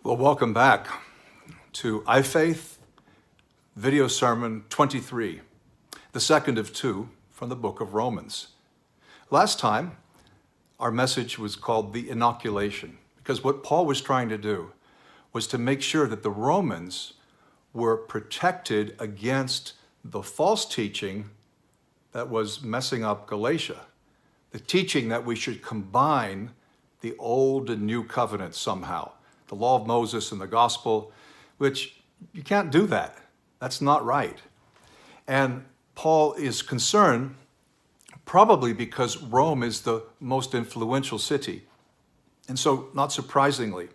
Well, welcome back to iFaith video sermon 23, the second of two from the book of Romans. Last time, our message was called the inoculation, because what Paul was trying to do was to make sure that the Romans were protected against the false teaching that was messing up Galatia, the teaching that we should combine the old and new covenant somehow. The law of Moses and the gospel, which you can't do that. That's not right. And Paul is concerned probably because Rome is the most influential city. And so, not surprisingly,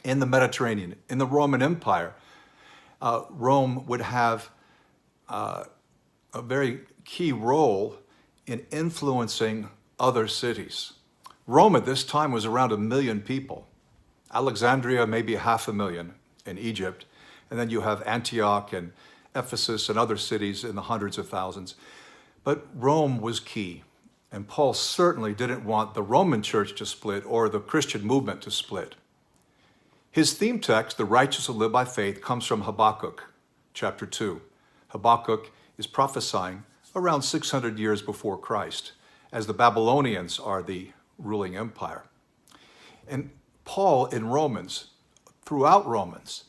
in the Mediterranean, in the Roman Empire, Rome would have a very key role in influencing other cities. Rome at this time was around 1 million people. Alexandria, maybe 500,000 in Egypt. And then you have Antioch and Ephesus and other cities in the hundreds of thousands. But Rome was key. And Paul certainly didn't want the Roman church to split or the Christian movement to split. His theme text, the righteous will live by faith, comes from Habakkuk, chapter 2. Habakkuk is prophesying around 600 years before Christ, as the Babylonians are the ruling empire. And Paul in Romans, throughout Romans,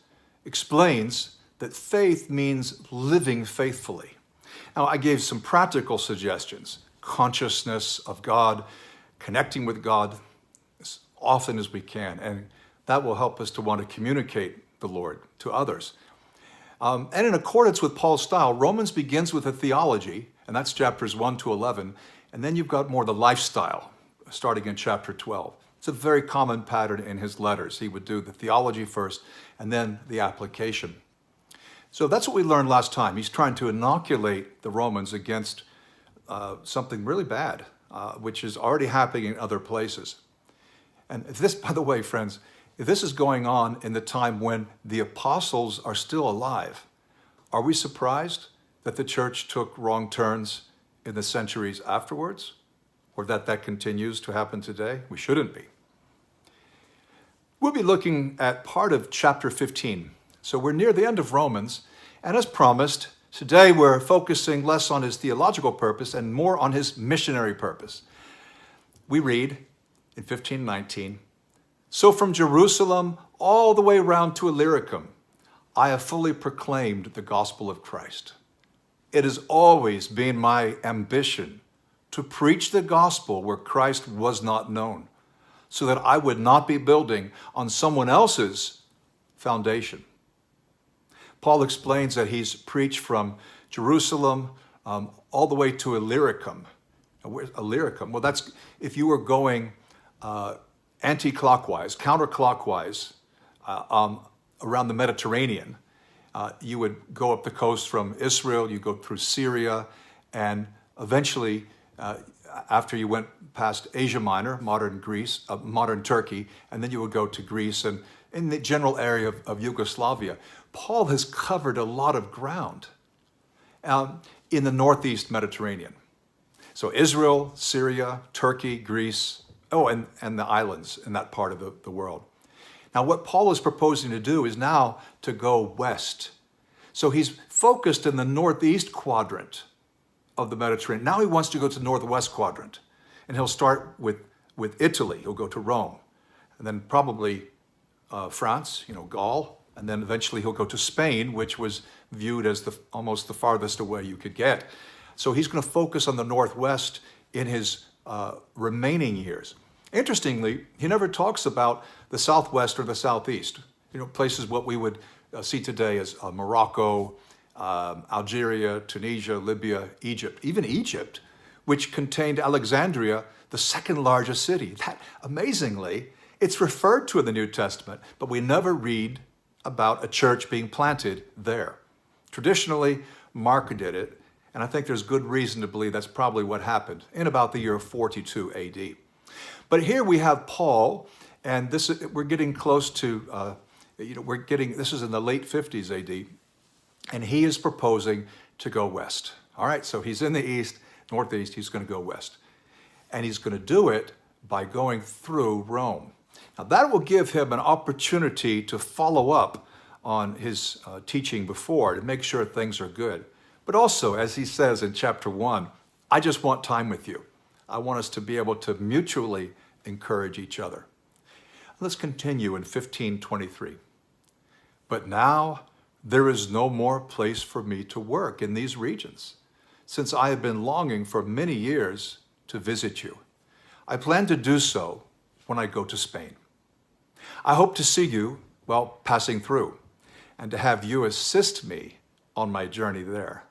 explains that faith means living faithfully. Now, I gave some practical suggestions: consciousness of God, connecting with God as often as we can, and that will help us to want to communicate the Lord to others. And in accordance with Paul's style, Romans begins with a theology, and that's chapters 1 to 11, and then you've got more the lifestyle, starting in chapter 12. It's a very common pattern in his letters. He would do the theology first and then the application. So that's what we learned last time. He's trying to inoculate the Romans against something really bad, which is already happening in other places. And if this, by the way, friends, if this is going on in the time when the apostles are still alive, are we surprised that the church took wrong turns in the centuries afterwards? Or that continues to happen today? We shouldn't be. We'll be looking at part of chapter 15. So we're near the end of Romans, and as promised, today we're focusing less on his theological purpose and more on his missionary purpose. We read in 15:19, "So from Jerusalem all the way round to Illyricum, I have fully proclaimed the gospel of Christ. It has always been my ambition to preach the gospel where Christ was not known, so that I would not be building on someone else's foundation." Paul explains that he's preached from Jerusalem all the way to Illyricum. Illyricum, well, that's if you were going anti-clockwise, counterclockwise around the Mediterranean. You would go up the coast from Israel, you go through Syria, and eventually after you went past Asia Minor, modern Greece, modern Turkey, and then you would go to Greece and in the general area of Yugoslavia. Paul has covered a lot of ground in the northeast Mediterranean. So Israel, Syria, Turkey, Greece, and the islands in that part of the world. Now what Paul is proposing to do is now to go west. So he's focused in the northeast quadrant of the Mediterranean. Now he wants to go to the northwest quadrant, and he'll start with Italy. He'll go to Rome, and then probably France, Gaul, and then eventually he'll go to Spain, which was viewed as almost the farthest away you could get. So he's going to focus on the northwest in his remaining years. Interestingly, he never talks about the southwest or the southeast, places what we would see today as Morocco, Algeria, Tunisia, Libya, Egypt, even Egypt, which contained Alexandria, the second largest city. That, amazingly, it's referred to in the New Testament, but we never read about a church being planted there. Traditionally, Mark did it, and I think there's good reason to believe that's probably what happened in about the year 42 AD. But here we have Paul, and we're getting close to, this is in the late 50s AD, and he is proposing to go west. All right, so he's in the east, northeast, he's going to go west. And he's going to do it by going through Rome. Now that will give him an opportunity to follow up on his teaching before to make sure things are good. But also, as he says in chapter 1, I just want time with you. I want us to be able to mutually encourage each other. Let's continue in 15:23. But now there is no more place for me to work in these regions, since I have been longing for many years to visit you. I plan to do so when I go to Spain. I hope to see you while passing through, and to have you assist me on my journey there,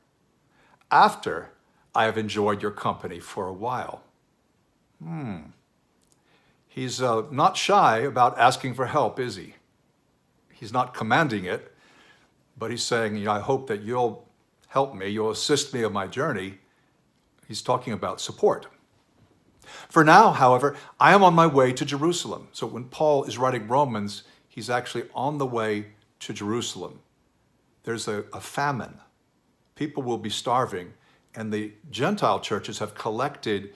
after I have enjoyed your company for a while. He's not shy about asking for help, is he? He's not commanding it, but he's saying, I hope that you'll help me, you'll assist me on my journey. He's talking about support. For now, however, I am on my way to Jerusalem. So when Paul is writing Romans, he's actually on the way to Jerusalem. There's a famine. People will be starving, and the Gentile churches have collected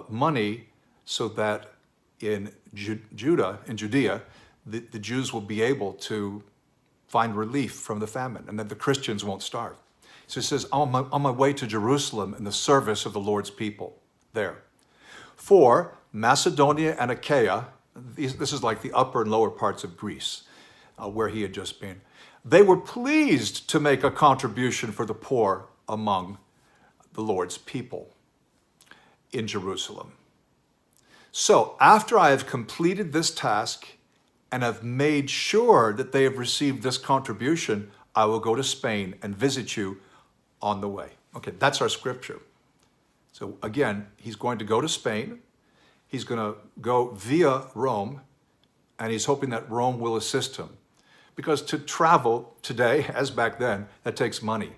money so that in Judea, the Jews will be able to find relief from the famine, and that the Christians won't starve. So he says, on my way to Jerusalem in the service of the Lord's people there. For Macedonia and Achaia, this is like the upper and lower parts of Greece, where he had just been, they were pleased to make a contribution for the poor among the Lord's people in Jerusalem. So after I have completed this task and have made sure that they have received this contribution, I will go to Spain and visit you on the way. Okay, that's our scripture. So again, he's going to go to Spain. He's going to go via Rome, and he's hoping that Rome will assist him. Because to travel today, as back then, that takes money.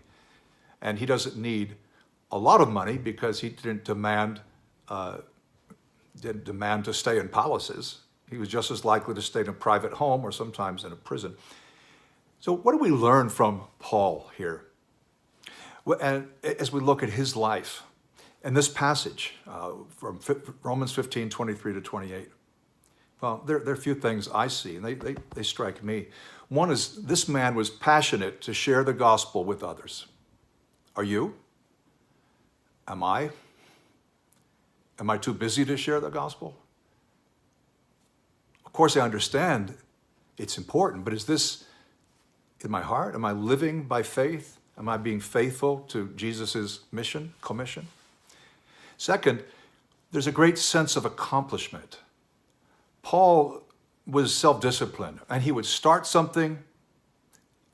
And he doesn't need a lot of money because he didn't demand to stay in palaces. He was just as likely to stay in a private home or sometimes in a prison. So what do we learn from Paul here? And as we look at his life, and this passage from Romans 15:23-28, well, there are a few things I see, and they strike me. One is this man was passionate to share the gospel with others. Are you? Am I? Am I too busy to share the gospel? Of course, I understand it's important, but is this in my heart? Am I living by faith? Am I being faithful to Jesus' mission, commission? Second, there's a great sense of accomplishment. Paul was self-disciplined, and he would start something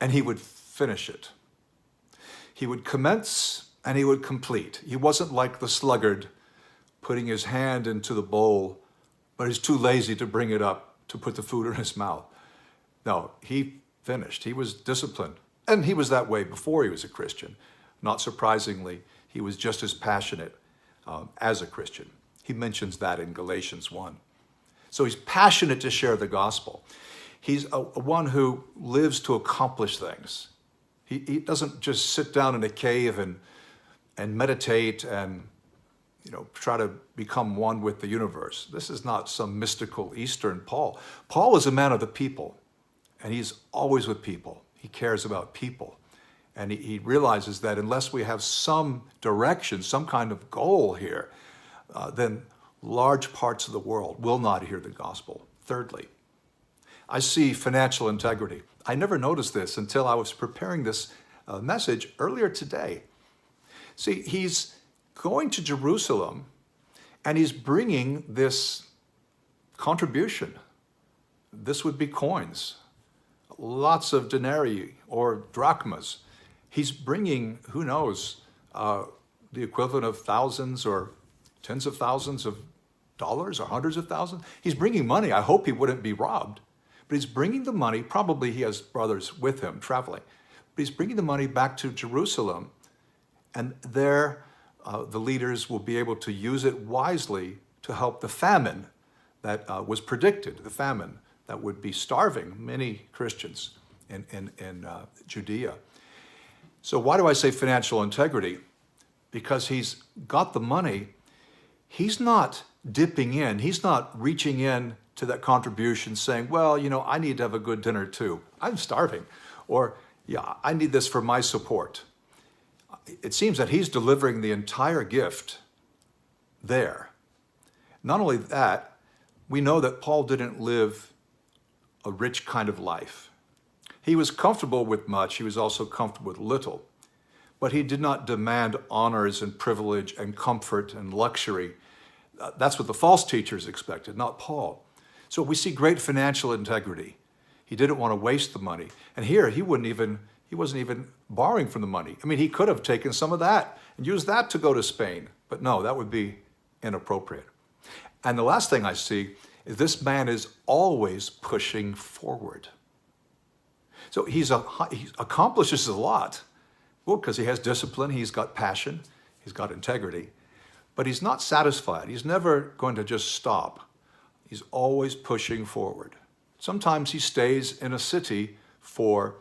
and he would finish it. He would commence and he would complete. He wasn't like the sluggard putting his hand into the bowl, but he's too lazy to bring it up to put the food in his mouth. No, he finished. He was disciplined. And he was that way before he was a Christian. Not surprisingly, he was just as passionate as a Christian. He mentions that in Galatians 1. So he's passionate to share the gospel. He's a one who lives to accomplish things. He doesn't just sit down in a cave and meditate and try to become one with the universe. This is not some mystical Eastern Paul. Paul is a man of the people, and he's always with people. He cares about people. And he realizes that unless we have some direction, some kind of goal here, then large parts of the world will not hear the gospel. Thirdly, I see financial integrity. I never noticed this until I was preparing this message earlier today. See, he's going to Jerusalem, and he's bringing this contribution. This would be coins, lots of denarii or drachmas. He's bringing, who knows, the equivalent of thousands or tens of thousands of dollars or hundreds of thousands. He's bringing money. I hope he wouldn't be robbed. But he's bringing the money. Probably he has brothers with him traveling. But he's bringing the money back to Jerusalem, and there the leaders will be able to use it wisely to help the famine that was predicted, the famine that would be starving many Christians in Judea. So why do I say financial integrity? Because he's got the money. He's not dipping in. He's not reaching in to that contribution saying, well, I need to have a good dinner too. I'm starving. Or, yeah, I need this for my support. It seems that he's delivering the entire gift there. Not only that, we know that Paul didn't live a rich kind of life. He was comfortable with much. He was also comfortable with little. But he did not demand honors and privilege and comfort and luxury. That's what the false teachers expected, not Paul. So we see great financial integrity. He didn't want to waste the money. And here, he wasn't even borrowing from the money. I mean, he could have taken some of that and used that to go to Spain. But no, that would be inappropriate. And the last thing I see is this man is always pushing forward. So he accomplishes a lot. Well, because he has discipline, he's got passion, he's got integrity. But he's not satisfied. He's never going to just stop. He's always pushing forward. Sometimes he stays in a city for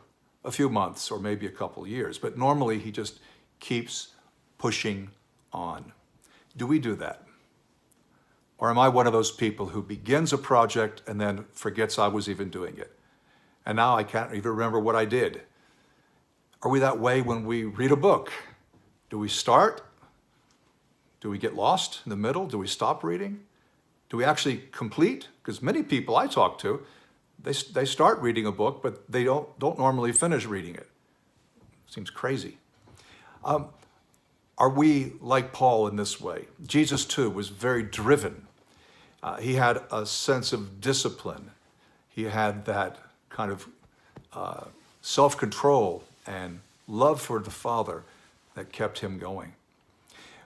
a few months or maybe a couple years, but normally he just keeps pushing on. Do we do that? Or am I one of those people who begins a project and then forgets I was even doing it? And now I can't even remember what I did. Are we that way when we read a book? Do we start? Do we get lost in the middle? Do we stop reading? Do we actually complete? Because many people I talk to, they start reading a book, but they don't normally finish reading it. Seems crazy. Are we like Paul in this way? Jesus, too, was very driven. He had a sense of discipline. He had that kind of self-control and love for the Father that kept him going.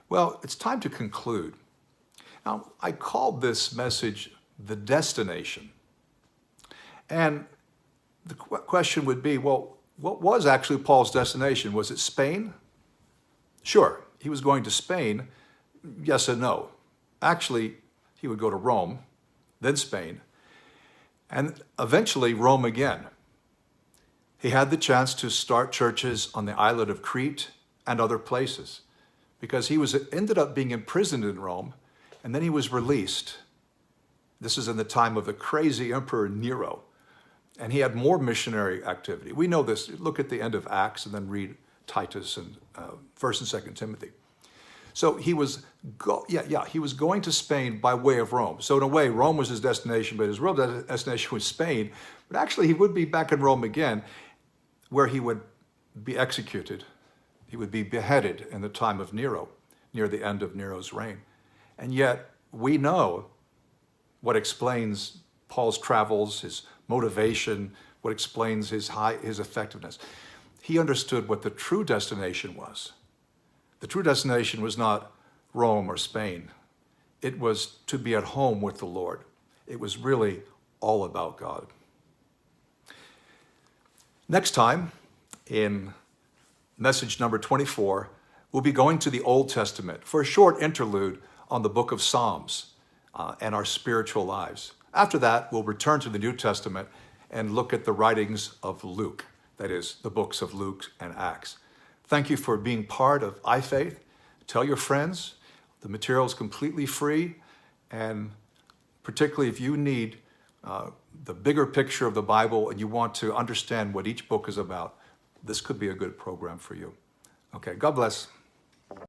Well, it's time to conclude. Now, I called this message The Destination. And the question would be, well, what was actually Paul's destination? Was it Spain? Sure, he was going to Spain, yes and no. Actually, he would go to Rome, then Spain, and eventually Rome again. He had the chance to start churches on the island of Crete and other places because he ended up being imprisoned in Rome, and then he was released. This is in the time of the crazy Emperor Nero, and he had more missionary activity. We know this. Look at the end of Acts and then read Titus and 1st and 2nd Timothy. So he was going to Spain by way of Rome. So in a way, Rome was his destination, but his real destination was Spain. But actually, he would be back in Rome again, where he would be executed. He would be beheaded in the time of Nero, near the end of Nero's reign. And yet, we know what explains Paul's travels, his motivation, what explains his effectiveness. He understood what the true destination was. The true destination was not Rome or Spain. It was to be at home with the Lord. It was really all about God. Next time, in message number 24, we'll be going to the Old Testament for a short interlude on the book of Psalms and our spiritual lives. After that, we'll return to the New Testament and look at the writings of Luke, that is, the books of Luke and Acts. Thank you for being part of iFaith. Tell your friends. The material is completely free, and particularly if you need the bigger picture of the Bible and you want to understand what each book is about, this could be a good program for you. Okay, God bless.